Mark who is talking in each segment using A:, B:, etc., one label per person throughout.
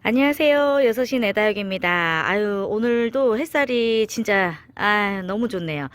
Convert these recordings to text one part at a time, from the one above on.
A: 안녕하세요. 6시 내다육입니다. 아유, 오늘도 햇살이 진짜, 너무 좋네요.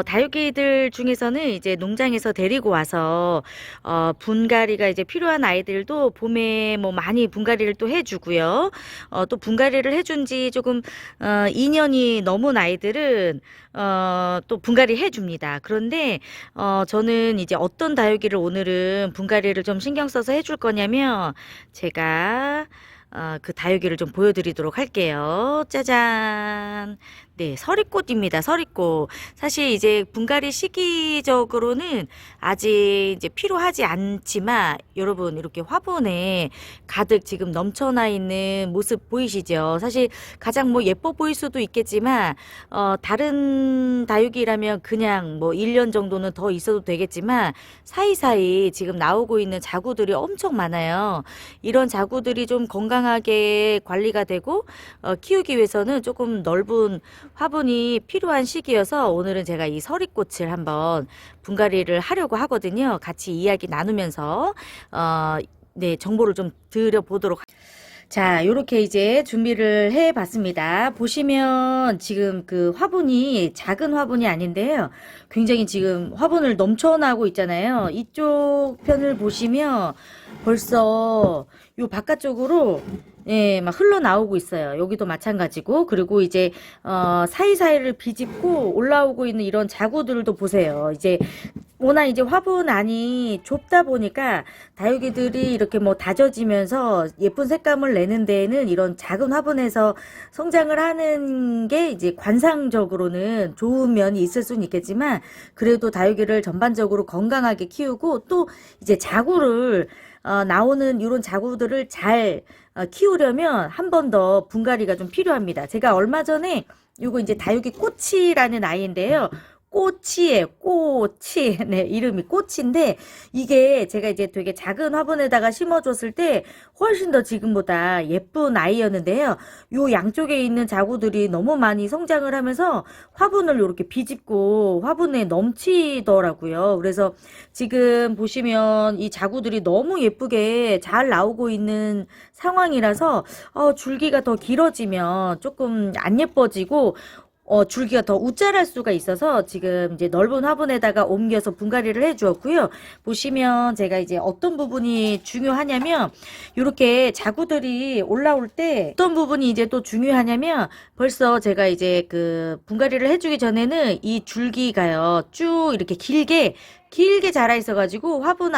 A: 다육이들 중에서는 이제 농장에서 데리고 와서, 분갈이가 이제 필요한 아이들도 봄에 뭐 많이 분갈이를 또 해주고요. 또 분갈이를 해준 지 조금, 2년이 넘은 아이들은, 또 분갈이 해줍니다. 그런데, 저는 이제 어떤 다육이를 오늘은 분갈이를 좀 신경 써서 해줄 거냐면, 제가, 그 다육이를 좀 보여드리도록 할게요. 짜잔. 네, 서리꽃입니다. 서리꽃. 사실 이제 분갈이 시기적으로는 아직 이제 필요하지 않지만 여러분 이렇게 화분에 가득 지금 넘쳐나 있는 모습 보이시죠? 사실 가장 뭐 예뻐 보일 수도 있겠지만 다른 다육이라면 그냥 뭐 1년 정도는 더 있어도 되겠지만 사이사이 지금 나오고 있는 자구들이 엄청 많아요. 이런 자구들이 좀 건강하게 관리가 되고 키우기 위해서는 조금 넓은 화분이 필요한 시기여서 오늘은 제가 이 서리꽃을 한번 분갈이를 하려고 하거든요. 같이 이야기 나누면서 네, 정보를 좀 드려보도록 자, 요렇게 이제 준비를 해 봤습니다. 보시면 지금 그 화분이 작은 화분이 아닌데요. 굉장히 지금 화분을 넘쳐나고 있잖아요. 이쪽 편을 보시면 벌써 요 바깥쪽으로 예, 막 흘러나오고 있어요. 여기도 마찬가지고. 그리고 이제, 사이사이를 비집고 올라오고 있는 이런 자구들도 보세요. 이제, 워낙 이제 화분 안이 좁다 보니까 다육이들이 이렇게 뭐 다져지면서 예쁜 색감을 내는 데에는 이런 작은 화분에서 성장을 하는 게 이제 관상적으로는 좋은 면이 있을 수는 있겠지만 그래도 다육이를 전반적으로 건강하게 키우고 또 이제 자구를 나오는 이런 자구들을 잘 키우려면 한 번 더 분갈이가 좀 필요합니다. 제가 얼마 전에 요거 이제 다육이 꼬치라는 아이인데요. 꼬치에 꼬치 네 이름이 꼬치인데 이게 제가 이제 되게 작은 화분에다가 심어줬을 때 훨씬 더 지금보다 예쁜 아이였는데요. 요 양쪽에 있는 자구들이 너무 많이 성장을 하면서 화분을 이렇게 비집고 화분에 넘치더라고요. 그래서 지금 보시면 이 자구들이 너무 예쁘게 잘 나오고 있는 상황이라서 줄기가 더 길어지면 조금 안 예뻐지고 줄기가 더 우짜랄 수가 있어서 지금 이제 넓은 화분에다가 옮겨서 분갈이를 해 주었고요. 보시면 제가 이제 어떤 부분이 중요하냐면 이렇게 자구들이 올라올 때 어떤 부분이 이제 또 중요하냐면 벌써 제가 이제 그 분갈이를 해주기 전에는 이 줄기가요 쭉 이렇게 길게 자라 있어가지고 화분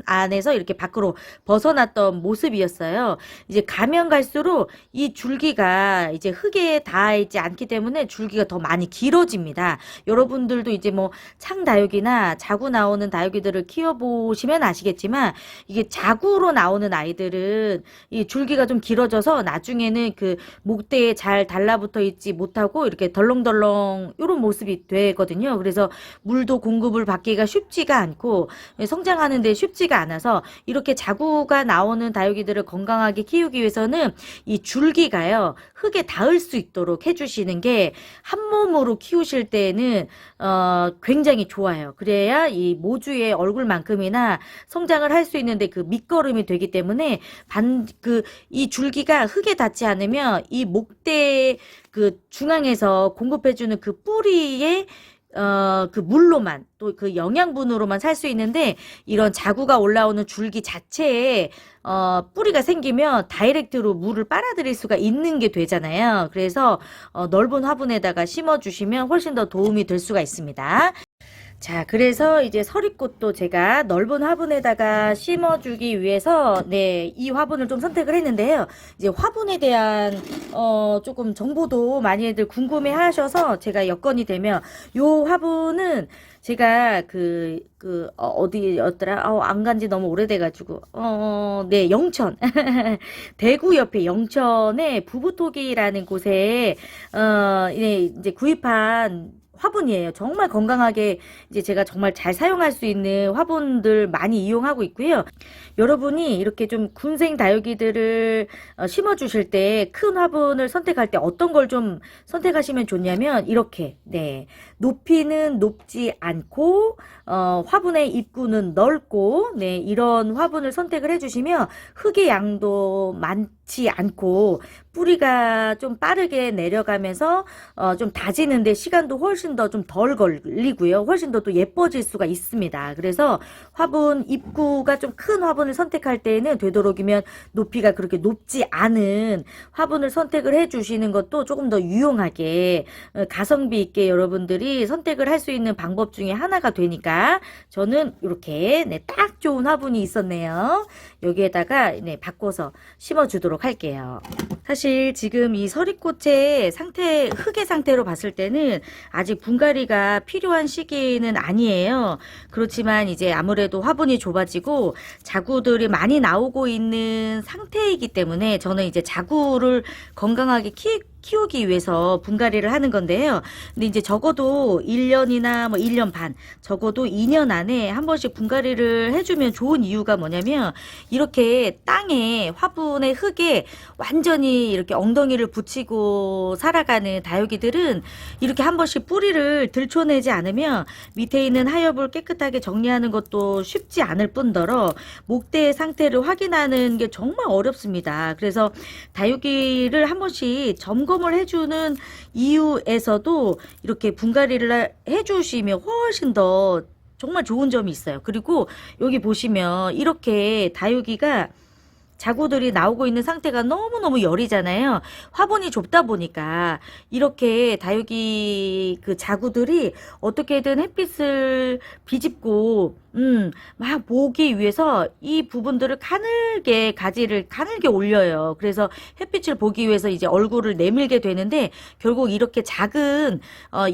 A: 안에서 이렇게 밖으로 벗어났던 모습이었어요. 이제 가면 갈수록 이 줄기가 이제 흙에 닿아 있지 않기 때문에 줄기가 더 많이 길어집니다. 여러분들도 이제 뭐 창다육이나 자구 나오는 다육이들을 키워보시면 아시겠지만 이게 자구로 나오는 아이들은 이 줄기가 좀 길어져서 나중에는 그 목대에 잘 달라붙어 있지 못하고 이렇게 덜렁덜렁 이런 모습이 되거든요. 그래서 물도 공급을 받기가 쉽지가 않고 성장하는 데 쉽지가 않아서 이렇게 자구가 나오는 다육이들을 건강하게 키우기 위해서는 이 줄기가요 흙에 닿을 수 있도록 해주시는 게 한 몸으로 키우실 때는 굉장히 좋아요. 그래야 이 모주의 얼굴만큼이나 성장을 할 수 있는데 그 밑거름이 되기 때문에 이 줄기가 흙에 닿지 않으면 이 목대 그 중앙에서 공급해주는 그 뿌리에 그 물로만 또 그 영양분으로만 살 수 있는데 이런 자구가 올라오는 줄기 자체에 뿌리가 생기면 다이렉트로 물을 빨아들일 수가 있는 게 되잖아요. 그래서 넓은 화분에다가 심어주시면 훨씬 더 도움이 될 수가 있습니다. 자, 그래서 이제 서리꽃도 제가 넓은 화분에다가 심어주기 위해서, 네, 이 화분을 좀 선택을 했는데요. 이제 화분에 대한, 조금 정보도 많이들 궁금해 하셔서 제가 여건이 되면, 요 화분은 제가 어디였더라? 안 간지 너무 오래돼가지고, 네, 영천. 대구 옆에 영천의 부부토기라는 곳에, 네, 이제 구입한 화분이에요. 정말 건강하게 이제 제가 정말 잘 사용할 수 있는 화분들 많이 이용하고 있고요. 여러분이 이렇게 좀 군생 다육이들을 심어 주실 때 큰 화분을 선택할 때 어떤 걸 좀 선택하시면 좋냐면 이렇게, 네, 높이는 높지 않고 화분의 입구는 넓고, 네, 이런 화분을 선택을 해주시면 흙의 양도 많지 않고 뿌리가 좀 빠르게 내려가면서 좀 다지는데 시간도 훨씬 더 좀 덜 걸리고요. 훨씬 더 또 예뻐질 수가 있습니다. 그래서 화분 입구가 좀 큰 화분을 선택할 때에는 되도록이면 높이가 그렇게 높지 않은 화분을 선택을 해 주시는 것도 조금 더 유용하게 가성비 있게 여러분들이 선택을 할 수 있는 방법 중에 하나가 되니까 저는 이렇게, 네, 딱 좋은 화분이 있었네요. 여기에다가, 네, 바꿔서 심어 주도록 할게요. 사실 지금 이 서리꽃의 상태, 흙의 상태로 봤을 때는 아직 분갈이가 필요한 시기는 아니에요. 그렇지만 이제 아무래도 화분이 좁아지고 자구들이 많이 나오고 있는 상태이기 때문에 저는 이제 자구를 건강하게 키우기 위해서 분갈이를 하는 건데요. 근데 이제 적어도 1년이나 뭐 1년 반, 적어도 2년 안에 한 번씩 분갈이를 해주면 좋은 이유가 뭐냐면 이렇게 땅에 화분의 흙에 완전히 이렇게 엉덩이를 붙이고 살아가는 다육이들은 이렇게 한 번씩 뿌리를 들춰내지 않으면 밑에 있는 하엽을 깨끗하게 정리하는 것도 쉽지 않을 뿐더러 목대의 상태를 확인하는 게 정말 어렵습니다. 그래서 다육이를 한 번씩 점검을 해주는 이유에서도 이렇게 분갈이를 해주시면 훨씬 더 정말 좋은 점이 있어요. 그리고 여기 보시면 이렇게 다육이가 자구들이 나오고 있는 상태가 너무너무 여리잖아요. 화분이 좁다 보니까 이렇게 다육이 그 자구들이 어떻게든 햇빛을 비집고 막 모으기 위해서 이 부분들을 가늘게 가지를 가늘게 올려요. 그래서 햇빛을 보기 위해서 이제 얼굴을 내밀게 되는데 결국 이렇게 작은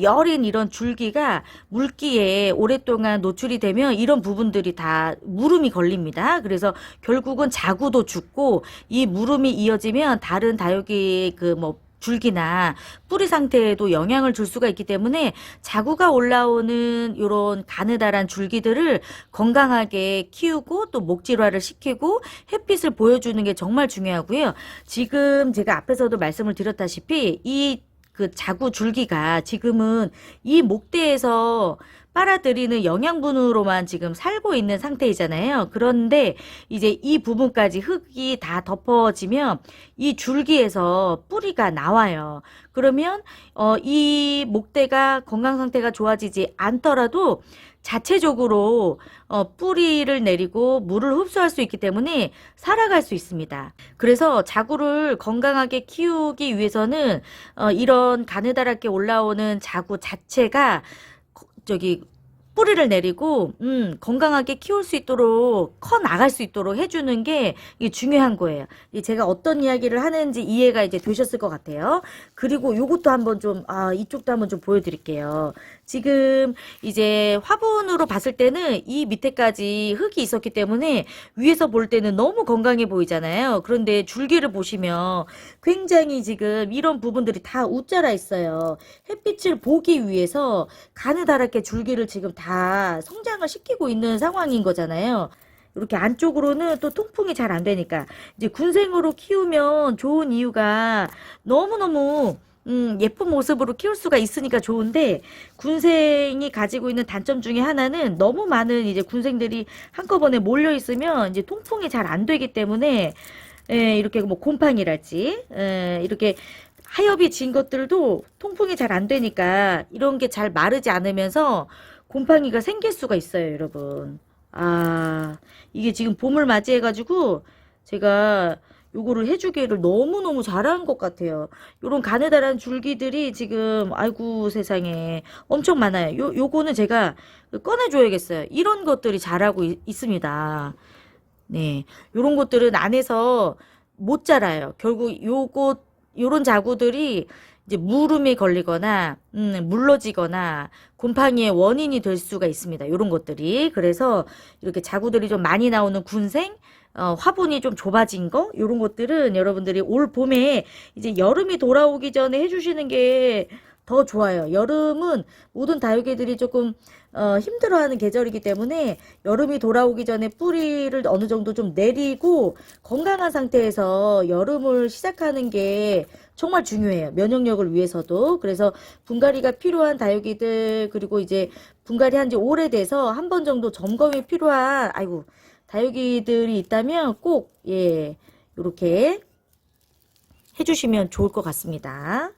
A: 여린 이런 줄기가 물기에 오랫동안 노출이 되면 이런 부분들이 다 무름이 걸립니다. 그래서 결국은 자구도 죽고 이 무름이 이어지면 다른 다육이 그 뭐 줄기나 뿌리 상태에도 영향을 줄 수가 있기 때문에 자구가 올라오는 이런 가느다란 줄기들을 건강하게 키우고 또 목질화를 시키고 햇빛을 보여주는 게 정말 중요하고요. 지금 제가 앞에서도 말씀을 드렸다시피 이 그 자구 줄기가 지금은 이 목대에서 빨아들이는 영양분으로만 지금 살고 있는 상태이잖아요. 그런데 이제 이 부분까지 흙이 다 덮어지면 이 줄기에서 뿌리가 나와요. 그러면 이 목대가 건강 상태가 좋아지지 않더라도 자체적으로 뿌리를 내리고 물을 흡수할 수 있기 때문에 살아갈 수 있습니다. 그래서 자구를 건강하게 키우기 위해서는 이런 가느다랗게 올라오는 자구 자체가 저기 뿌리를 내리고 건강하게 키울 수 있도록 커 나갈 수 있도록 해주는 게 이게 중요한 거예요. 제가 어떤 이야기를 하는지 이해가 이제 되셨을 것 같아요. 그리고 요것도 한번 좀 이쪽도 한번 좀 보여드릴게요. 지금 이제 화분으로 봤을 때는 이 밑에까지 흙이 있었기 때문에 위에서 볼 때는 너무 건강해 보이잖아요. 그런데 줄기를 보시면 굉장히 지금 이런 부분들이 다 웃자라 있어요. 햇빛을 보기 위해서 가느다랗게 줄기를 지금 다 성장을 시키고 있는 상황인 거잖아요. 이렇게 안쪽으로는 또 통풍이 잘 안 되니까 이제 군생으로 키우면 좋은 이유가 너무너무 예쁜 모습으로 키울 수가 있으니까 좋은데 군생이 가지고 있는 단점 중에 하나는 너무 많은 이제 군생들이 한꺼번에 몰려 있으면 이제 통풍이 잘 안 되기 때문에 이렇게 뭐 곰팡이랄지 이렇게 하엽이 진 것들도 통풍이 잘 안 되니까 이런 게 잘 마르지 않으면서 곰팡이가 생길 수가 있어요, 여러분. 이게 지금 봄을 맞이해가지고 제가 요거를 해주기를 너무너무 잘한 것 같아요. 요런 가느다란 줄기들이 지금 아이고 세상에 엄청 많아요. 요거는 제가 꺼내줘야겠어요. 이런 것들이 자라고 있습니다. 네, 요런 것들은 안에서 못 자라요. 결국 요런 자구들이 이제 무름이 걸리거나 물러지거나 곰팡이의 원인이 될 수가 있습니다. 요런 것들이. 그래서 이렇게 자구들이 좀 많이 나오는 군생 화분이 좀 좁아진 거 요런 것들은 여러분들이 올 봄에 이제 여름이 돌아오기 전에 해주시는 게 더 좋아요. 여름은 모든 다육이들이 조금 힘들어하는 계절이기 때문에 여름이 돌아오기 전에 뿌리를 어느 정도 좀 내리고 건강한 상태에서 여름을 시작하는 게 정말 중요해요. 면역력을 위해서도. 그래서 분갈이가 필요한 다육이들, 그리고 이제 분갈이 한 지 오래돼서 한 번 정도 점검이 필요한 아이고 다육이들이 있다면 꼭 예, 요렇게 해주시면 좋을 것 같습니다.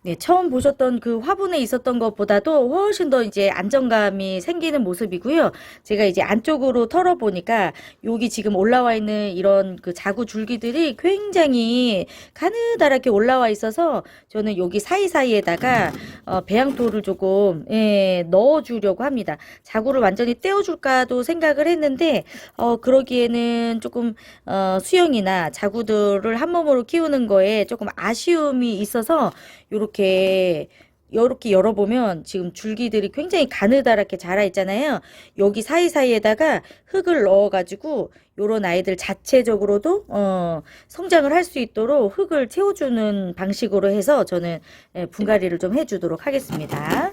A: 네, 처음 보셨던 그 화분에 있었던 것보다도 훨씬 더 이제 안정감이 생기는 모습이고요. 제가 이제 안쪽으로 털어보니까 여기 지금 올라와 있는 이런 그 자구 줄기들이 굉장히 가느다랗게 올라와 있어서 저는 여기 사이사이에다가 배양토를 조금 예, 넣어주려고 합니다. 자구를 완전히 떼어줄까도 생각을 했는데 그러기에는 조금 수영이나 자구들을 한 몸으로 키우는 거에 조금 아쉬움이 있어서 요렇게 열어보면 지금 줄기들이 굉장히 가느다랗게 자라 있잖아요. 여기 사이사이에다가 흙을 넣어가지고 요런 아이들 자체적으로도 성장을 할 수 있도록 흙을 채워주는 방식으로 해서 저는 분갈이를 좀 해주도록 하겠습니다.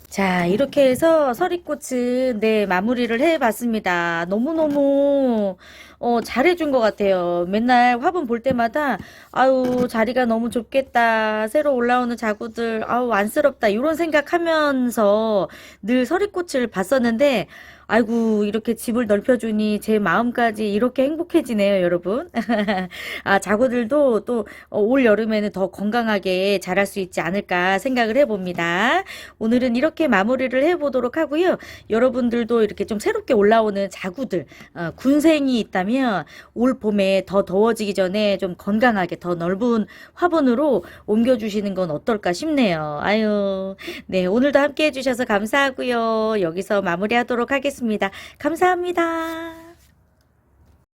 A: 자, 이렇게 해서 서리꽃은 네, 마무리를 해봤습니다. 너무너무 잘해준 것 같아요. 맨날 화분 볼 때마다 아유, 자리가 너무 좁겠다. 새로 올라오는 자구들 아우, 안쓰럽다. 이런 생각하면서 늘 서리꽃을 봤었는데 아이고, 이렇게 집을 넓혀주니 제 마음까지 이렇게 행복해지네요, 여러분. 아, 자구들도 또 올 여름에는 더 건강하게 자랄 수 있지 않을까 생각을 해봅니다. 오늘은 이렇게 마무리를 해보도록 하고요. 여러분들도 이렇게 좀 새롭게 올라오는 자구들, 군생이 있다면 올 봄에 더 더워지기 전에 좀 건강하게 더 넓은 화분으로 옮겨주시는 건 어떨까 싶네요. 아유, 네, 오늘도 함께 해주셔서 감사하고요. 여기서 마무리하도록 하겠습니다. 감사합니다.